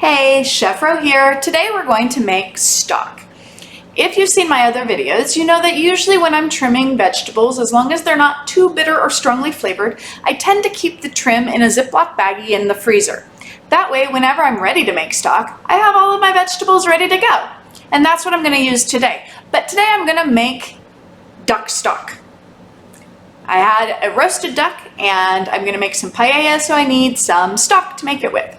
Hey, Chef Ro here. Today we're going to make stock. If you've seen my other videos, you know that usually when I'm trimming vegetables, as long as they're not too bitter or strongly flavored, I tend to keep the trim in a Ziploc baggie in the freezer. That way, whenever I'm ready to make stock, I have all of my vegetables ready to go. And that's what I'm going to use today. But today I'm going to make duck stock. I had a roasted duck and I'm going to make some paella, so I need some stock to make it with.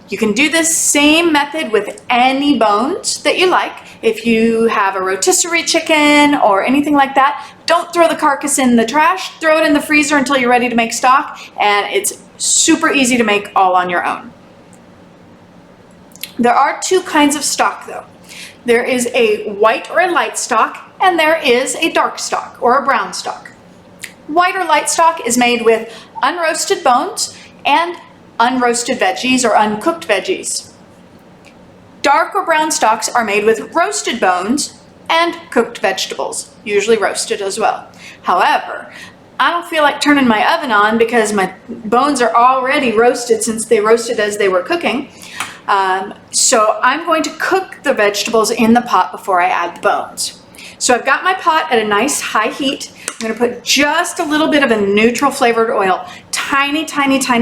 You can do this same method with any bones that you like. If you have a rotisserie chicken or anything like that, don't throw the carcass in the trash, throw it in the freezer until you're ready to make stock, and it's super easy to make all on your own. There are two kinds of stock though. There is a white or a light stock, and there is a dark stock or a brown stock. White or light stock is made with unroasted bones and unroasted veggies or uncooked veggies. Dark or brown stocks are made with roasted bones and cooked vegetables, usually roasted as well. However, I don't feel like turning my oven on because my bones are already roasted since they roasted as they were cooking. So I'm going to cook the vegetables in the pot before I add the bones. So I've got my pot at a nice high heat. I'm going to put just a little bit of a neutral flavored oil, tiny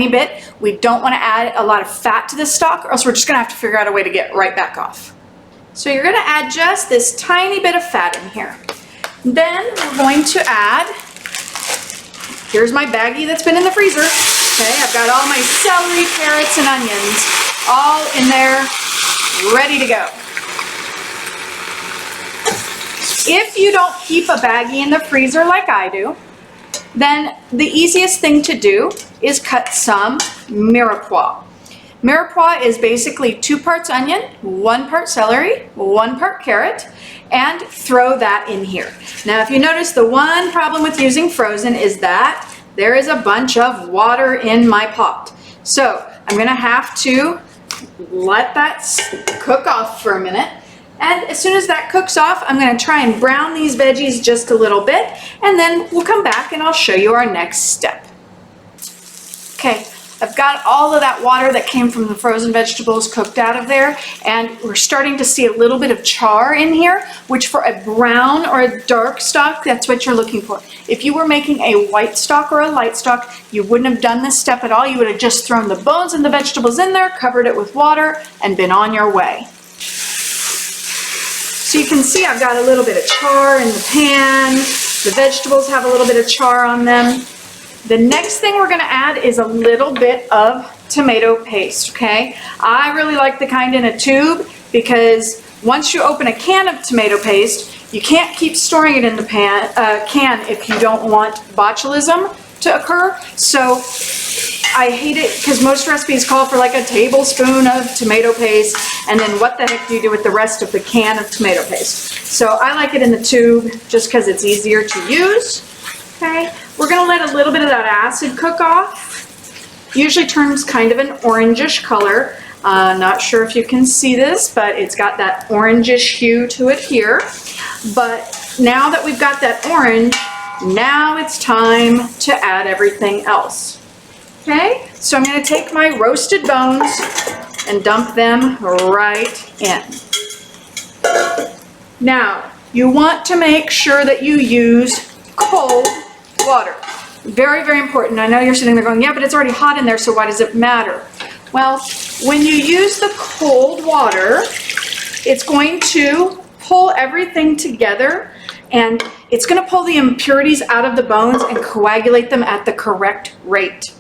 bit. We don't want to add a lot of fat to this stock, or else we're just going to have to figure out a way to get right back off. So you're going to add just this tiny bit of fat in here. Then we're going to add, here's my baggie that's been in the freezer. Okay, I've got all my celery, carrots, and onions all in there, ready to go. If you don't keep a baggie in the freezer like I do, then the easiest thing to do is cut some mirepoix. Mirepoix is basically 2 parts onion, 1 part celery, 1 part carrot, and throw that in here. Now, if you notice, the one problem with using frozen is that there is a bunch of water in my pot. So I'm gonna have to let that cook off for a minute. And as soon as that cooks off, I'm going to try and brown these veggies just a little bit, and then we'll come back and I'll show you our next step. Okay, I've got all of that water that came from the frozen vegetables cooked out of there, and we're starting to see a little bit of char in here, which for a brown or a dark stock, that's what you're looking for. If you were making a white stock or a light stock, you wouldn't have done this step at all. You would have just thrown the bones and the vegetables in there, covered it with water, and been on your way. So you can see I've got a little bit of char in the pan. The vegetables have a little bit of char on them. The next thing we're going to add is a little bit of tomato paste, okay? I really like the kind in a tube because once you open a can of tomato paste, you can't keep storing it in the can if you don't want botulism to occur. So I hate it because most recipes call for like a tablespoon of tomato paste, and then what the heck do you do with the rest of the can of tomato paste? So I like it in the tube just because it's easier to use. Okay, we're going to let a little bit of that acid cook off. Usually turns kind of an orangish color. Not sure if you can see this, but it's got that orangish hue to it here. But now that we've got that orange, now it's time to add everything else. Okay, so I'm going to take my roasted bones and dump them right in. Now, you want to make sure that you use cold water. Very important. I know you're sitting there going, yeah, but it's already hot in there, so why does it matter? Well, when you use the cold water, it's going to pull everything together, and it's going to pull the impurities out of the bones and coagulate them at the correct rate.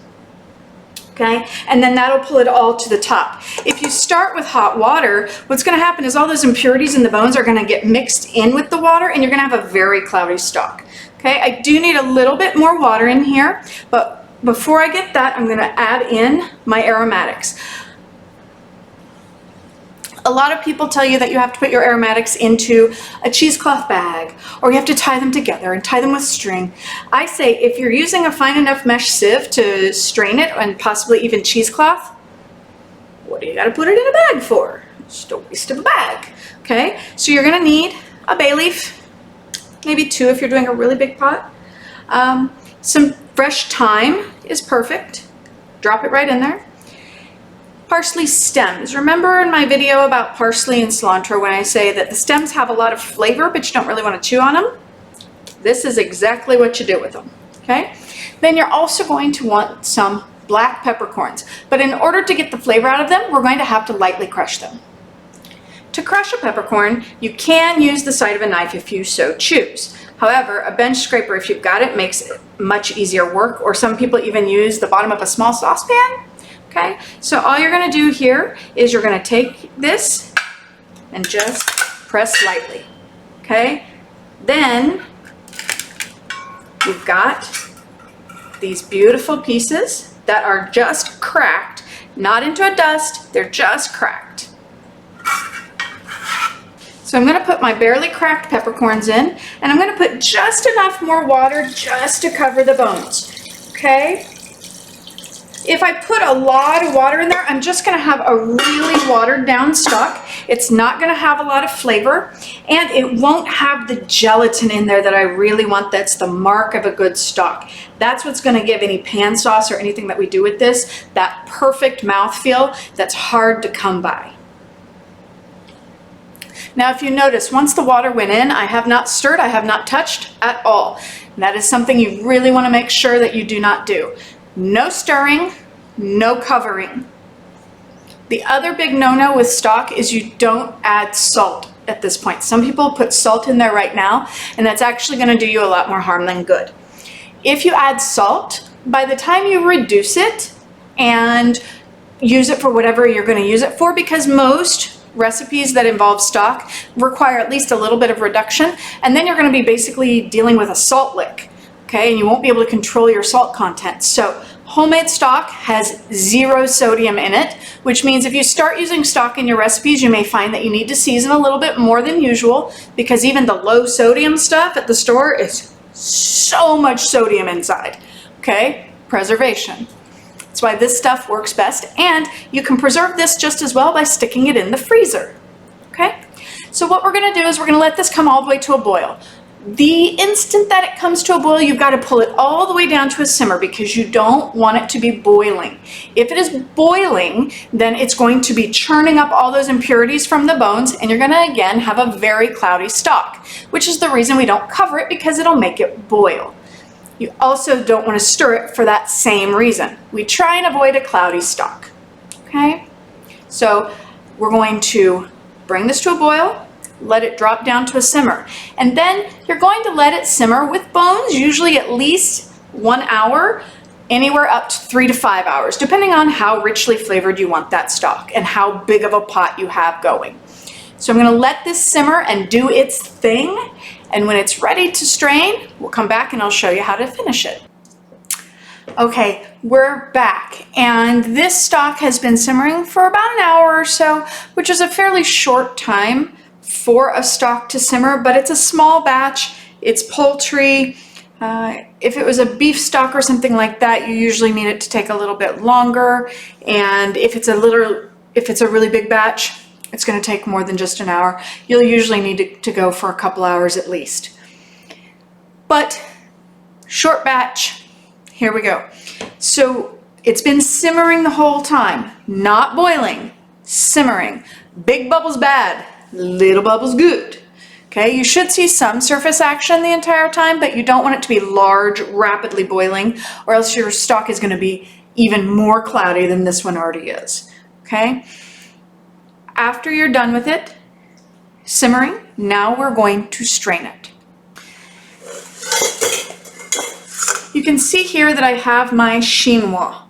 Okay, and then that'll pull it all to the top. If you start with hot water, what's going to happen is all those impurities in the bones are going to get mixed in with the water, and you're going to have a very cloudy stock. Okay, I do need a little bit more water in here, but before I get that, I'm going to add in my aromatics. A lot of people tell you that you have to put your aromatics into a cheesecloth bag, or you have to tie them together and tie them with string. I say if you're using a fine enough mesh sieve to strain it and possibly even cheesecloth, what do you got to put it in a bag for? Just a waste of a bag. Okay, so you're going to need a bay leaf, maybe 2 if you're doing a really big pot. Some fresh thyme is perfect. Drop it right in there. parsley stems. Remember in my video about parsley and cilantro when I say that the stems have a lot of flavor, but you don't really want to chew on them? This is exactly what you do with them, okay? Then you're also going to want some black peppercorns, but in order to get the flavor out of them, we're going to have to lightly crush them. To crush a peppercorn, you can use the side of a knife if you so choose. However, a bench scraper, if you've got it, makes it much easier work, or some people even use the bottom of a small saucepan. Okay, so all you're going to do here is you're going to take this and just press lightly. Okay, then you've got these beautiful pieces that are just cracked, not into a dust, they're just cracked. So I'm going to put my barely cracked peppercorns in, and I'm going to put just enough more water just to cover the bones. Okay? If I put a lot of water in there, I'm just going to have a really watered down stock. It's not going to have a lot of flavor, and it won't have the gelatin in there that I really want. That's the mark of a good stock. That's what's going to give any pan sauce or anything that we do with this that perfect mouthfeel that's hard to come by. Now, if you notice, once the water went in, I have not stirred, I have not touched at all. And that is something you really want to make sure that you do not do. No stirring, no covering. The other big no-no with stock is you don't add salt at this point. Some people put salt in there right now, and that's actually going to do you a lot more harm than good. If you add salt, by the time you reduce it and use it for whatever you're going to use it for, because most recipes that involve stock require at least a little bit of reduction, and then you're going to be basically dealing with a salt lick, okay, and you won't be able to control your salt content. So homemade stock has 0 sodium in it, which means if you start using stock in your recipes, you may find that you need to season a little bit more than usual, because even the low sodium stuff at the store is so much sodium inside. Okay, preservation. That's why this stuff works best, and you can preserve this just as well by sticking it in the freezer. Okay, so what we're going to do is we're going to let this come all the way to a boil. The instant that it comes to a boil, you've got to pull it all the way down to a simmer, because you don't want it to be boiling. If it is boiling, then it's going to be churning up all those impurities from the bones, and you're going to again have a very cloudy stock, which is the reason we don't cover it, because it'll make it boil. You also don't want to stir it for that same reason. We try and avoid a cloudy stock. Okay, so we're going to bring this to a boil, let it drop down to a simmer, and then you're going to let it simmer with bones, usually at least 1 hour, anywhere up to 3 to 5 hours, depending on how richly flavored you want that stock and how big of a pot you have going. So I'm going to let this simmer and do its thing, and when it's ready to strain, we'll come back and I'll show you how to finish it. Okay, we're back, and this stock has been simmering for about an hour or so, which is a fairly short time for a stock to simmer, but it's a small batch, it's poultry. If it was a beef stock or something like that, you usually need it to take a little bit longer, and if it's a really big batch, it's going to take more than just an hour. You'll usually need to go for a couple hours at least. But short batch, here we go. So it's been simmering the whole time, not boiling, simmering. Big bubbles bad, little bubbles good. Okay, you should see some surface action the entire time, but you don't want it to be large, rapidly boiling, or else your stock is going to be even more cloudy than this one already is. Okay. After you're done with it simmering, now we're going to strain it. You can see here that I have my chinois.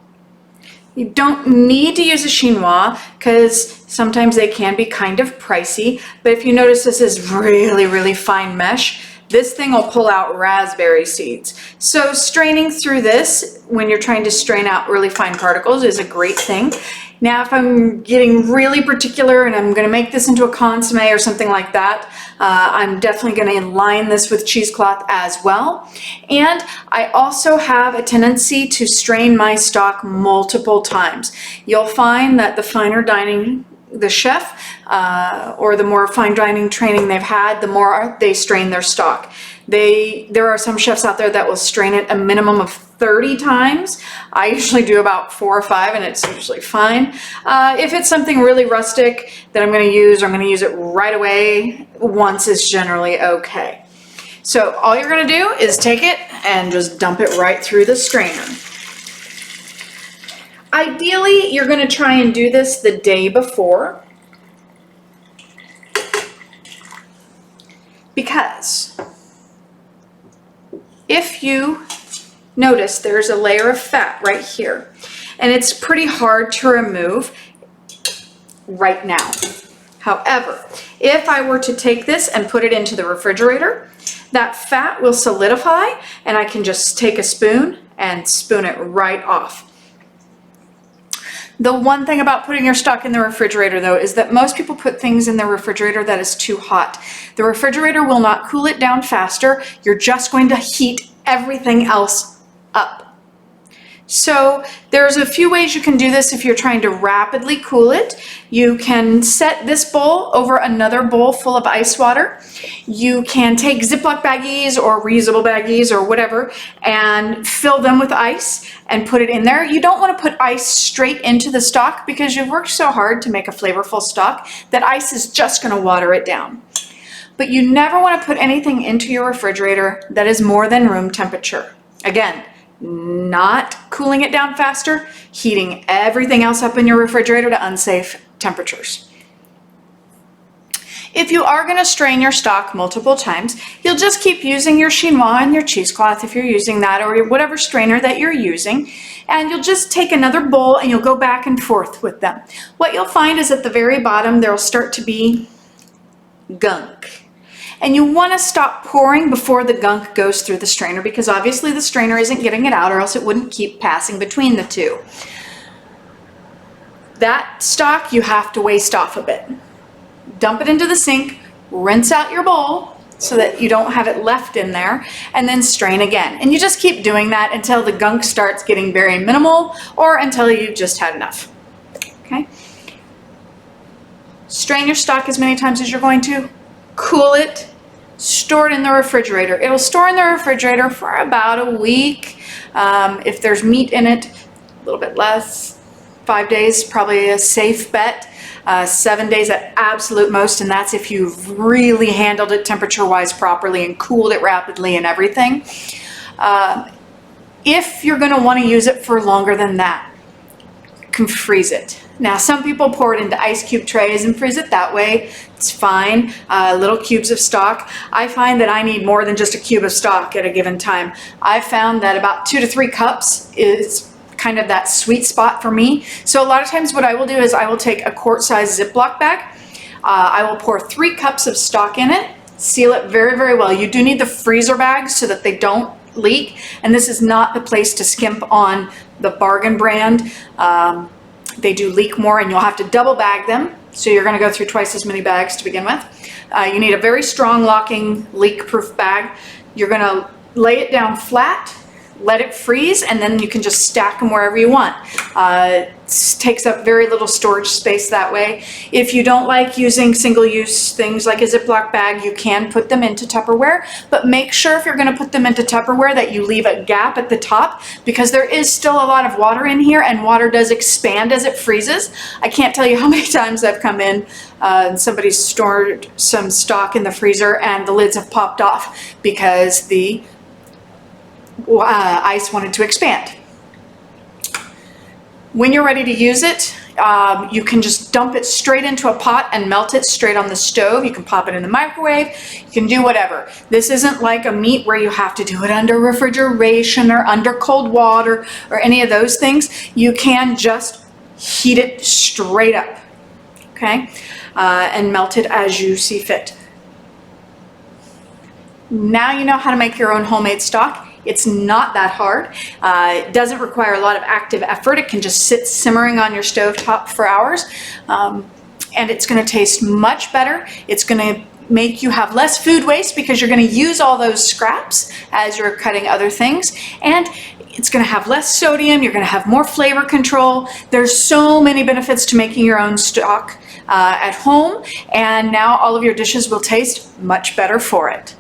You don't need to use a chinois because sometimes they can be kind of pricey, but if you notice this is really, really fine mesh, this thing will pull out raspberry seeds. So straining through this when you're trying to strain out really fine particles is a great thing. Now, if I'm getting really particular and I'm going to make this into a consomme or something like that, I'm definitely going to line this with cheesecloth as well. And I also have a tendency to strain my stock multiple times. You'll find that the finer dining the chef or the more fine dining training they've had, the more they strain their stock. There are some chefs out there that will strain it a minimum of 30 times. I usually do about 4 or 5 and it's usually fine. If it's something really rustic that I'm going to use, or I'm going to use it right away, once is generally okay. So all you're going to do is take it and just dump it right through the strainer. Ideally, you're going to try and do this the day before, because if you notice, there's a layer of fat right here, and it's pretty hard to remove right now. However, if I were to take this and put it into the refrigerator, that fat will solidify, and I can just take a spoon and spoon it right off. The one thing about putting your stock in the refrigerator, though, is that most people put things in the refrigerator that is too hot. The refrigerator will not cool it down faster. You're just going to heat everything else up. So there's a few ways you can do this if you're trying to rapidly cool it. You can set this bowl over another bowl full of ice water. You can take Ziploc baggies or reusable baggies or whatever and fill them with ice and put it in there. You don't want to put ice straight into the stock because you've worked so hard to make a flavorful stock that ice is just going to water it down. But you never want to put anything into your refrigerator that is more than room temperature. Again, not cooling it down faster, heating everything else up in your refrigerator to unsafe temperatures. If you are going to strain your stock multiple times, you'll just keep using your chinois and your cheesecloth if you're using that, or whatever strainer that you're using, and you'll just take another bowl and you'll go back and forth with them. What you'll find is at the very bottom there will start to be gunk. And you want to stop pouring before the gunk goes through the strainer, because obviously the strainer isn't getting it out, or else it wouldn't keep passing between the two. That stock you have to waste off a bit. Dump it into the sink, rinse out your bowl so that you don't have it left in there, and then strain again. And you just keep doing that until the gunk starts getting very minimal, or until you just had enough. Okay? Strain your stock as many times as you're going to. Cool it. Store it in the refrigerator. It'll store in the refrigerator for about a week. If there's meat in it, a little bit less. 5 days, probably a safe bet. 7 days at absolute most, and that's if you've really handled it temperature-wise properly and cooled it rapidly and everything. If you're going to want to use it for longer than that, you can freeze it. Now, some people pour it into ice cube trays and freeze it that way. It's fine. Little cubes of stock. I find that I need more than just a cube of stock at a given time. I've found that about 2 to 3 cups is kind of that sweet spot for me. So a lot of times what I will do is I will take a quart-size Ziploc bag. I will pour 3 cups of stock in it, seal it very, very well. You do need the freezer bags so that they don't leak, and this is not the place to skimp on the Bargain brand. They do leak more, and you'll have to double bag them, so you're going to go through twice as many bags to begin with. You need a very strong locking leak-proof bag. You're going to lay it down flat, let it freeze, and then you can just stack them wherever you want. It takes up very little storage space that way. If you don't like using single-use things like a Ziploc bag, you can put them into Tupperware, but make sure if you're going to put them into Tupperware that you leave a gap at the top, because there is still a lot of water in here, and water does expand as it freezes. I can't tell you how many times I've come in and somebody's stored some stock in the freezer and the lids have popped off because the ice wanted to expand. When you're ready to use it, you can just dump it straight into a pot and melt it straight on the stove. You can pop it in the microwave. You can do whatever. This isn't like a meat where you have to do it under refrigeration or under cold water or any of those things. You can just heat it straight up, okay, and melt it as you see fit. Now you know how to make your own homemade stock. It's not that hard. It doesn't require a lot of active effort. It can just sit simmering on your stovetop for hours, and it's going to taste much better. It's going to make you have less food waste because you're going to use all those scraps as you're cutting other things, and it's going to have less sodium. You're going to have more flavor control. There's so many benefits to making your own stock at home, and now all of your dishes will taste much better for it.